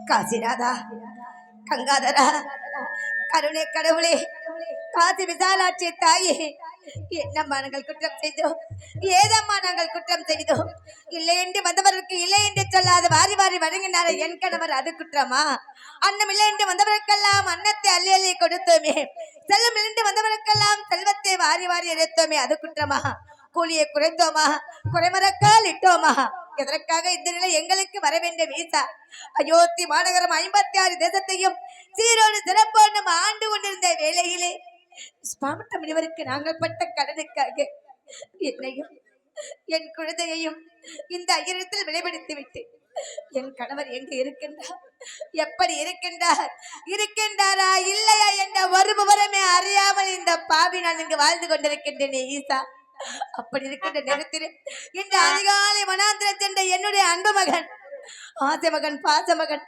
காசிநாதா, கங்காதரா, கருணை கடவுளே, காசி விசாலாட்சி தாயே, என்னம்மா நாங்கள் குற்றம் செய்தோம்? ஏதம்மா நாங்கள் குற்றம் செய்தோம்? இல்லை என்று வந்தவருக்கு இல்லை என்று சொல்லாத வாரி வாரி வழங்கினார என் கணவர், அது குற்றமா? அன்னம் இல்லை என்று வந்தவருக்கெல்லாம் அன்னத்தை அள்ளி அள்ளி கொடுத்தோமே, செல்வம் இல்லை என்று வந்தவருக்கெல்லாம் செல்வத்தை வாரி வாரி எடுத்தோமே, அது குற்றமா? கூலியை குறைத்தோமா? குறைமரக்கால் இட்டோமா? எதற்காக இந்த நிலை எங்களுக்கு வர வேண்டிய வீசா? அயோத்தி மாநகரம் 56 தேசத்தையும் சீரோடு சிறப்போடு நம்ம ஆண்டு கொண்டிருந்த வேளையிலே ஸ்பாமட்ட முனிவருக்கு நாங்கள் பட்ட கடனுக்காக என்னையும் என் குழந்தையையும் இந்த ஐயத்தில் விளைபடுத்தி விட்டு என் கணவர் எங்கு இருக்கின்றார், எப்படி இருக்கின்றார், இருக்கின்றாரா இல்லையா என்ற ஒரு விவரமே அறியாமல் இந்த பாவி நான் இங்கு வாழ்ந்து கொண்டிருக்கின்றேனே ஈசா. அப்படி இருக்கின்ற நேரத்தில் இன்று அதிகாலை வனாந்திர சென்ற என்னுடைய அன்பு மகன், ஆசை மகன், பாச மகன்